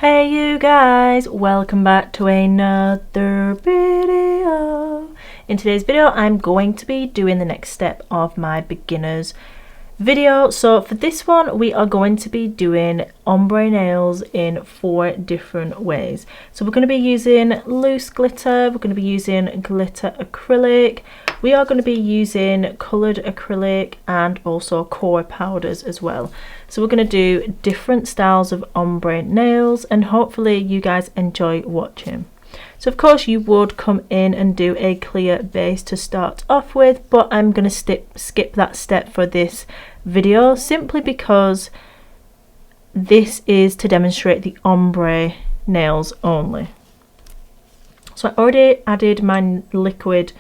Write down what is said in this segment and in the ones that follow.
Hey you guys, welcome back to another video. In today's video I'm going to be doing the next step of my beginners video. So for this one we are going to be doing ombre nails in 4 different ways. So we're going to be using loose glitter, we're going to be using glitter acrylic, we are going to be using coloured acrylic and also core powders as well. So we're going to do different styles of ombre nails and hopefully you guys enjoy watching. So of course you would come in and do a clear base to start off with, but I'm going to skip that step for this video simply because this is to demonstrate the ombre nails only. So I already added my liquid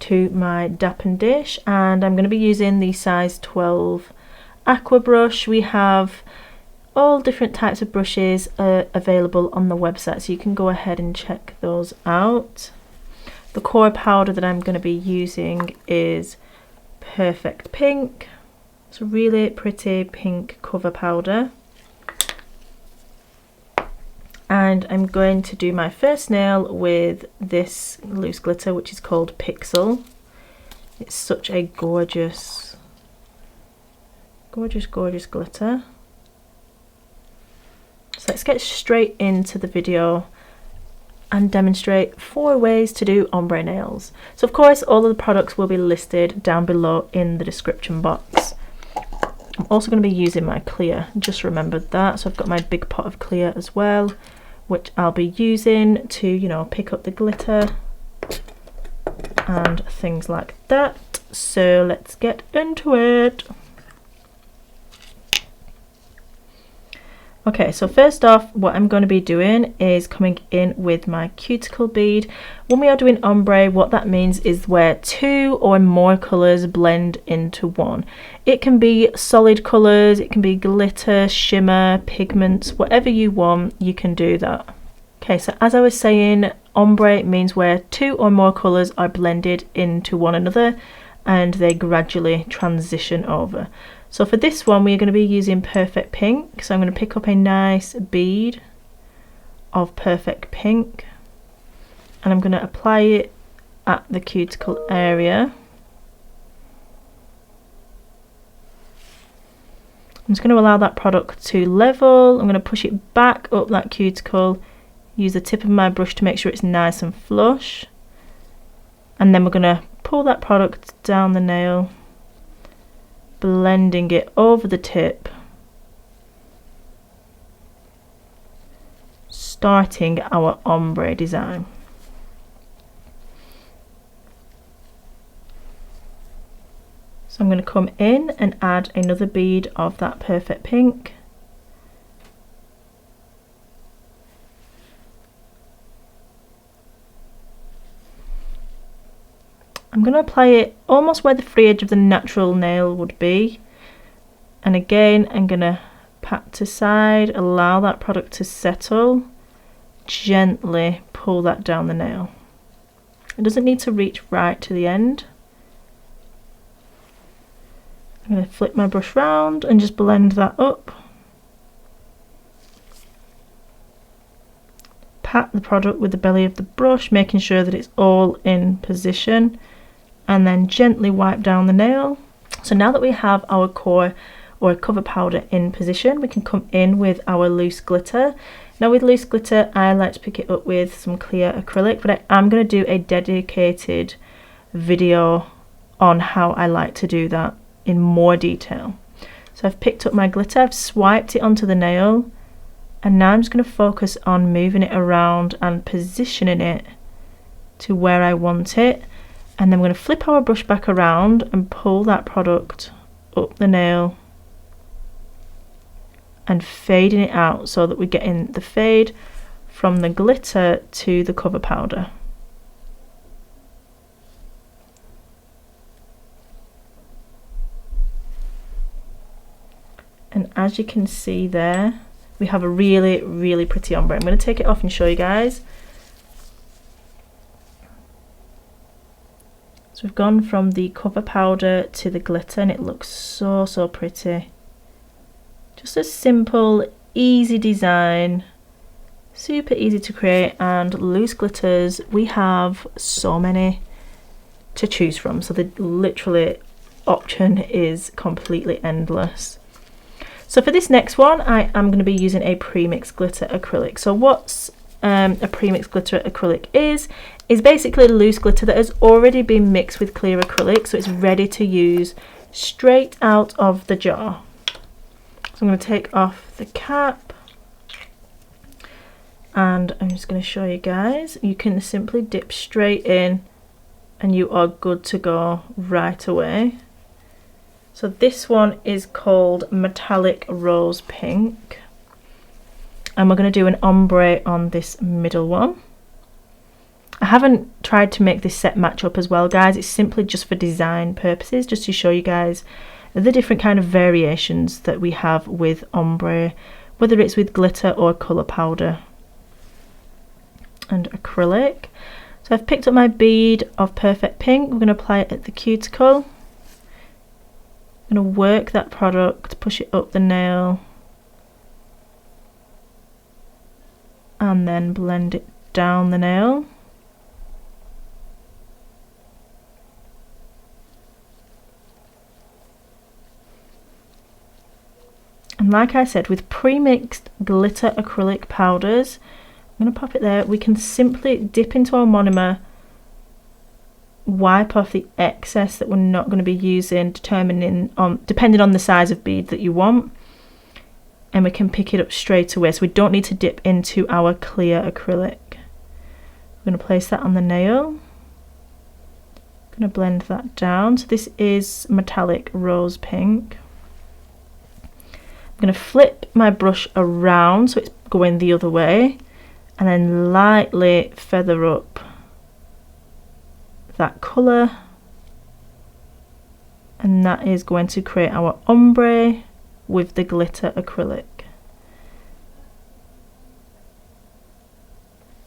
to my dappen dish and I'm going to be using the size 12 aqua brush. We have all different types of brushes available on the website, so you can go ahead and check those out. The core powder that I'm going to be using is Perfect Pink. It's a really pretty pink cover powder. And I'm going to do my first nail with this loose glitter, which is called Pixel. It's such a gorgeous glitter. So let's get straight into the video and demonstrate 4 ways to do ombre nails. So of course all of the products will be listed down below in the description box. I'm also going to be using my clear, just remembered that. So I've got my big pot of clear as well, which I'll be using to, you know, pick up the glitter and things like that. So let's get into it. Okay, so first off, what I'm going to be doing is coming in with my cuticle bead. When we are doing ombre, what that means is where 2 or more colours blend into one. It can be solid colours, it can be glitter, shimmer, pigments, whatever you want, you can do that. Okay, so as I was saying, ombre means where 2 or more colours are blended into one another and they gradually transition over. So for this one we are going to be using Perfect Pink, so I'm going to pick up a nice bead of Perfect Pink and I'm going to apply it at the cuticle area. I'm just going to allow that product to level. I'm going to push it back up that cuticle, use the tip of my brush to make sure it's nice and flush, and then we're going to pull that product down the nail, blending it over the tip, starting our ombre design. So I'm going to come in and add another bead of that Perfect Pink. I'm going to apply it almost where the free edge of the natural nail would be, and again I'm going to pat to side, allow that product to settle, gently pull that down the nail. It doesn't need to reach right to the end. I'm going to flip my brush round and just blend that up. Pat the product with the belly of the brush, making sure that it's all in position, and then gently wipe down the nail. So now that we have our core or cover powder in position, we can come in with our loose glitter. Now with loose glitter I like to pick it up with some clear acrylic, but I am going to do a dedicated video on how I like to do that in more detail. So I've picked up my glitter, I've swiped it onto the nail, and now I'm just going to focus on moving it around and positioning it to where I want it. And then we're going to flip our brush back around and pull that product up the nail and fading it out so that we're getting the fade from the glitter to the cover powder. And as you can see there, we have a really pretty ombre. I'm going to take it off and show you guys. So we've gone from the cover powder to the glitter and it looks so pretty. Just a simple, easy design Super easy to create, and loose glitters, we have so many to choose from, so the literally option is completely endless. So for this next one, I am going to be using a premixed glitter acrylic. So what's a premixed glitter acrylic is basically loose glitter that has already been mixed with clear acrylic, so it's ready to use straight out of the jar. So I'm going to take off the cap, and I'm just going to show you guys. You can simply dip straight in and you are good to go right away. So this one is called Metallic Rose Pink, and we're going to do an ombre on this middle one. I haven't tried to make this set match up as well, guys. It's simply just for design purposes, just to show you guys the different kind of variations that we have with ombre, whether it's with glitter or colour powder and acrylic. So I've picked up my bead of Perfect Pink. We're going to apply it at the cuticle. I'm going to work that product, push it up the nail, and then blend it down the nail. And like I said, with pre-mixed glitter acrylic powders, I'm going to pop it there. We can simply dip into our monomer, wipe off the excess that we're not going to be using, depending on the size of bead that you want, and we can pick it up straight away, so we don't need to dip into our clear acrylic. We're going to place that on the nail. I'm going to blend that down. So this is Metallic Rose Pink. I'm going to flip my brush around so it's going the other way, and then lightly feather up that colour, and that is going to create our ombre with the glitter acrylic.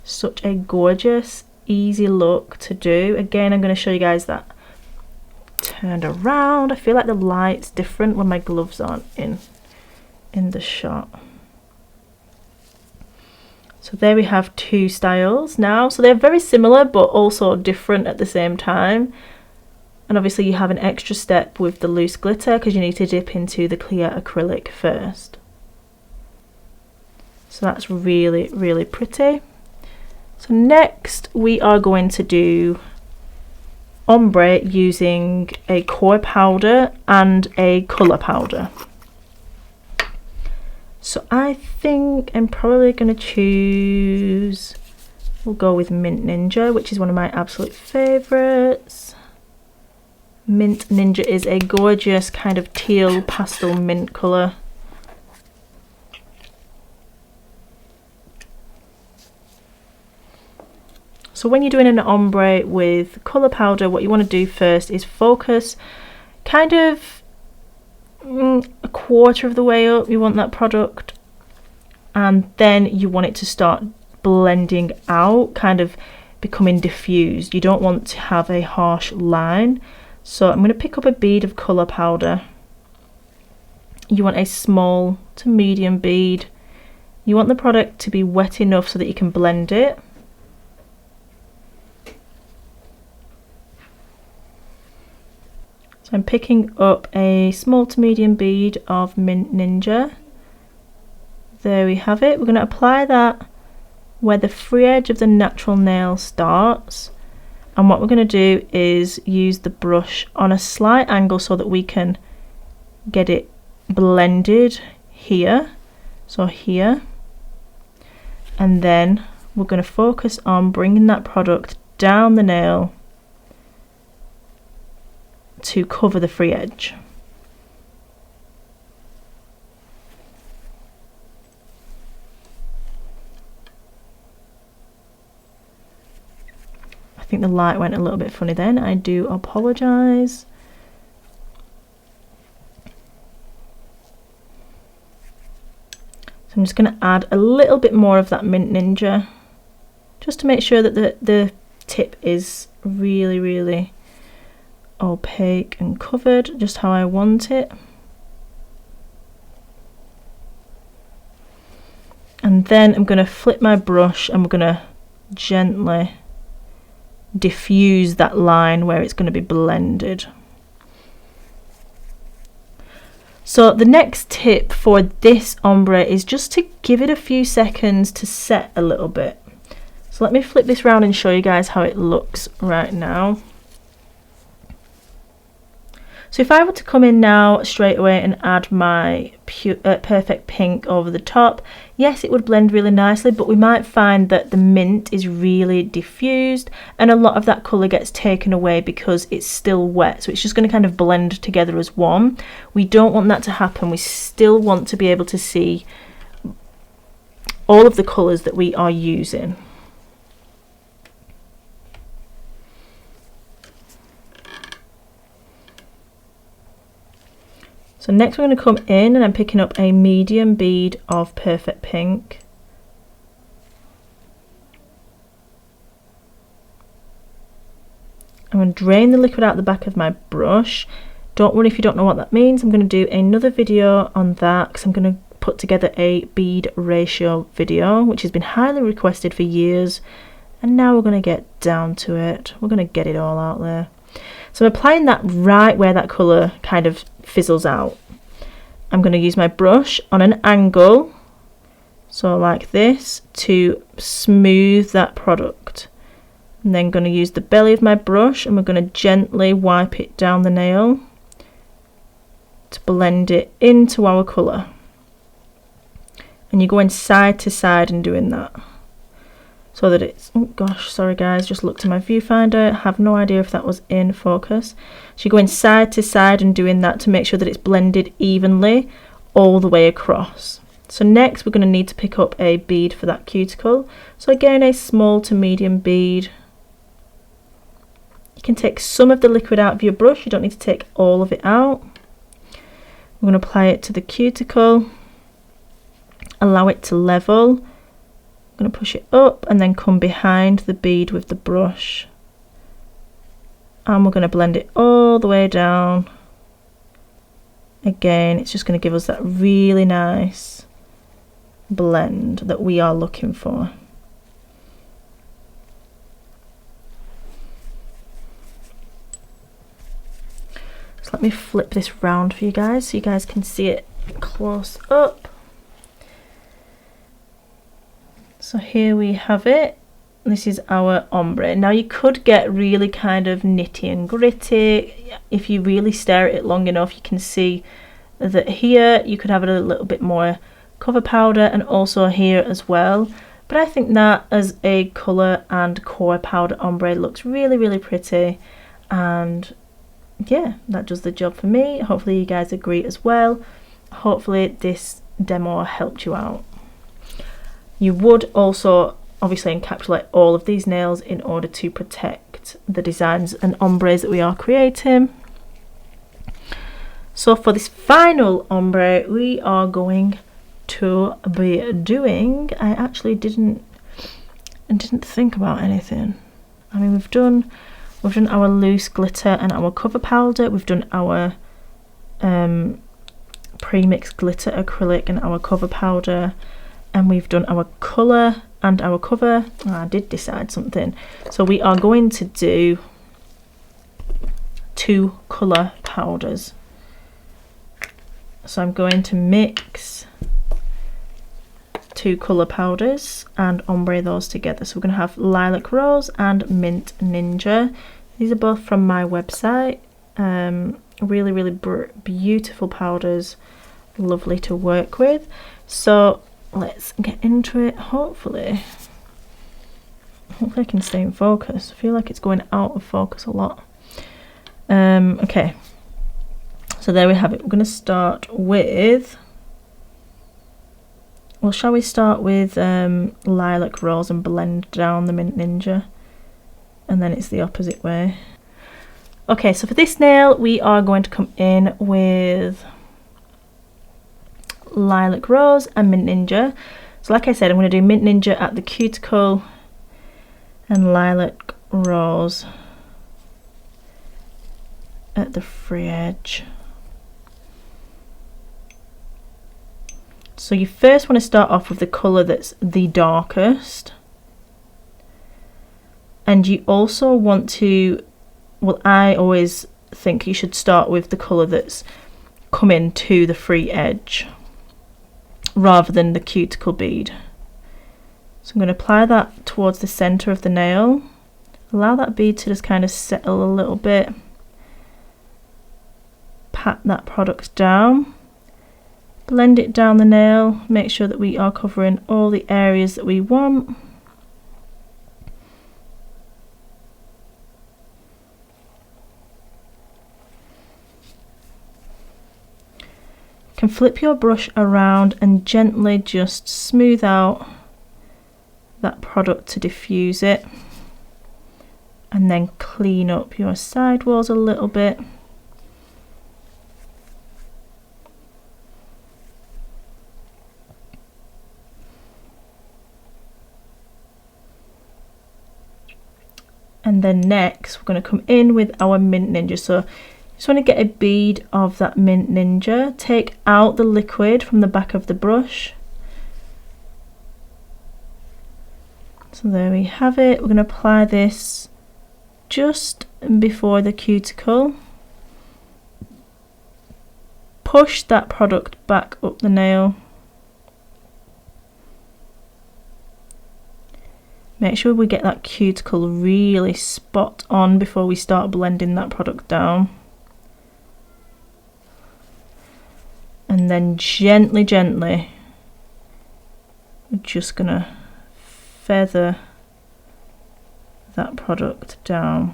Such a gorgeous, easy look to do. Again, I'm going to show you guys that turned around. I feel like the light's different when my gloves aren't in the shot. So there we have two styles now. So they're very similar but also different at the same time. And obviously you have an extra step with the loose glitter because you need to dip into the clear acrylic first. So that's really, really pretty. So next we are going to do ombre using a core powder and a colour powder. So I think I'm probably going to choose, we'll go with Mint Ninja, which is one of my absolute favourites. Mint Ninja is a gorgeous kind of teal pastel mint colour. So when you're doing an ombre with colour powder, what you want to do first is focus kind of a quarter of the way up. You want that product, and then you want it to start blending out, kind of becoming diffused. You don't want to have a harsh line. So I'm going to pick up a bead of colour powder. You want a small to medium bead. You want the product to be wet enough so that you can blend it. So I'm picking up a small to medium bead of Mint Ninja. There we have it. We're going to apply that where the free edge of the natural nail starts. And what we're going to do is use the brush on a slight angle so that we can get it blended here. So here. And then we're going to focus on bringing that product down the nail to cover the free edge. I think the light went a little bit funny then. I do apologise. So I'm just going to add a little bit more of that Mint Ninja just to make sure that the tip is really, really opaque and covered just how I want it. And then I'm going to flip my brush and we're going to gently diffuse that line where it's going to be blended. So the next tip for this ombre is just to give it a few seconds to set a little bit. So let me flip this around and show you guys how it looks right now. So if I were to come in now straight away and add my Perfect Pink over the top, yes, it would blend really nicely, but we might find that the mint is really diffused and a lot of that colour gets taken away because it's still wet. So it's just going to kind of blend together as one. We don't want that to happen. We still want to be able to see all of the colours that we are using. So next we're going to come in and I'm picking up a medium bead of Perfect Pink. I'm going to drain the liquid out the back of my brush. Don't worry if you don't know what that means. I'm going to do another video on that because I'm going to put together a bead ratio video, which has been highly requested for years. And now we're going to get down to it. We're going to get it all out there. So I'm applying that right where that colour kind of fizzles out. I'm going to use my brush on an angle, so like this, to smooth that product. And then going to use the belly of my brush and we're going to gently wipe it down the nail to blend it into our colour. And you're going side to side and doing that. So that it's, oh gosh, sorry guys, just looked at my viewfinder, have no idea if that was in focus. So you're going side to side and doing that to make sure that it's blended evenly all the way across. So next we're going to need to pick up a bead for that cuticle. So again, a small to medium bead. You can take some of the liquid out of your brush, you don't need to take all of it out. We're going to apply it to the cuticle, allow it to level. I'm going to push it up and then come behind the bead with the brush, and we're going to blend it all the way down. Again, it's just going to give us that really nice blend that we are looking for. So let me flip this round for you guys so you guys can see it close up. So here we have it. This is our ombre. Now you could get really kind of nitty and gritty. If you really stare at it long enough, you can see that here you could have a little bit more cover powder and also here as well. But I think that as a colour and core powder ombre looks really, really pretty. And yeah, that does the job for me. Hopefully you guys agree as well. Hopefully this demo helped you out. You would also obviously encapsulate all of these nails in order to protect the designs and ombres that we are creating. So for this final ombre we are going to be doing, I actually didn't think about anything. I mean, we've done our loose glitter and our cover powder, we've done our premixed glitter acrylic and our cover powder, and we've done our colour and our cover. Oh, I did decide something. So we are going to do 2 colour powders. So I'm going to mix 2 colour powders and ombre those together. So we're going to have Lilac Rose and Mint Ninja. These are both from my website. Really, really beautiful powders. Lovely to work with. So let's get into it. Hopefully I can stay in focus. I feel like it's going out of focus a lot. Okay, so there we have it. We're going to start with, well, shall we start with Lilac Rose and blend down the Mint Ninja, and then it's the opposite way. Okay, so for this nail we are going to come in with Lilac Rose and Mint Ninja. So like I said, I'm going to do Mint Ninja at the cuticle and Lilac Rose at the free edge. So you first want to start off with the colour that's the darkest, and you also want to, well, I always think you should start with the colour that's coming to the free edge rather than the cuticle bead. So I'm going to apply that towards the centre of the nail, allow that bead to just kind of settle a little bit, pat that product down, blend it down the nail, make sure that we are covering all the areas that we want. You can flip your brush around and gently just smooth out that product to diffuse it, and then clean up your side walls a little bit. And then next we're going to come in with our Mint Ninja. So just want to get a bead of that Mint Ninja, take out the liquid from the back of the brush. So there we have it. We're going to apply this just before the cuticle. Push that product back up the nail. Make sure we get that cuticle really spot on before we start blending that product down. And then gently, we're just gonna feather that product down.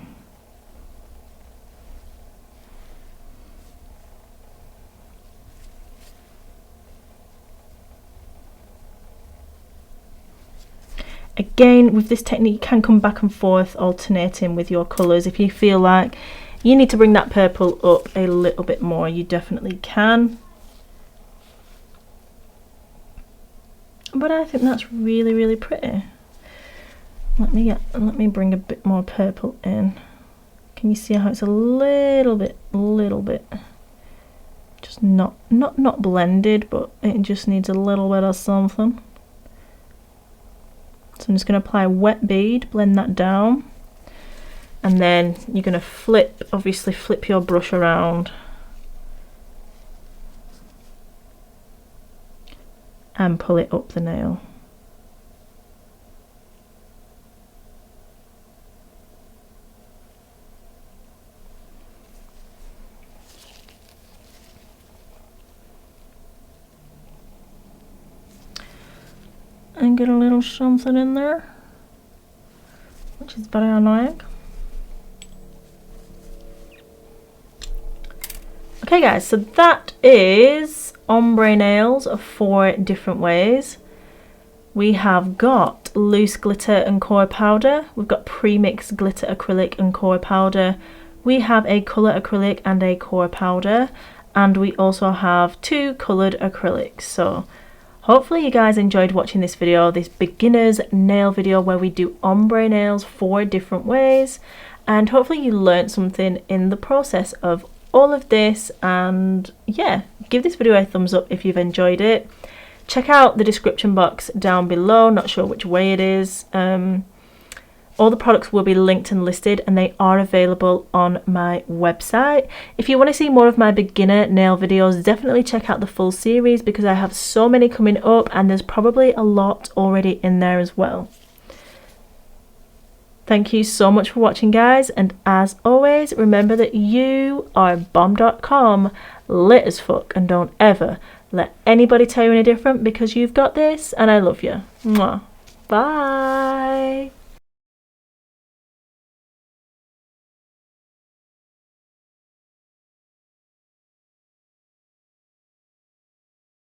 Again, with this technique you can come back and forth alternating with your colours. If you feel like you need to bring that purple up a little bit more, you definitely can. But I think that's really, really pretty. Let me bring a bit more purple in. Can you see how it's a little bit just not blended, but it just needs a little bit of something. So I'm just going to apply a wet bead, blend that down, and then you're going to obviously flip your brush around and pull it up the nail. And get a little something in there, which is very annoying. Okay guys, so that is ombre nails 4 different ways. We have got loose glitter and core powder, we've got premixed glitter acrylic and core powder, we have a colour acrylic and a core powder, and we also have 2 coloured acrylics. So hopefully you guys enjoyed watching this video, this beginner's nail video where we do ombre nails 4 different ways, and hopefully you learned something in the process of all of this. And yeah, give this video a thumbs up if you've enjoyed it. Check out the description box down below, not sure which way it is. All the products will be linked and listed, and they are available on my website. If you want to see more of my beginner nail videos, definitely check out the full series because I have so many coming up, and there's probably a lot already in there as well. Thank you so much for watching guys, and as always, remember that you are bomb.com, lit as fuck, and don't ever let anybody tell you any different because you've got this, and I love you. Mwah. Bye.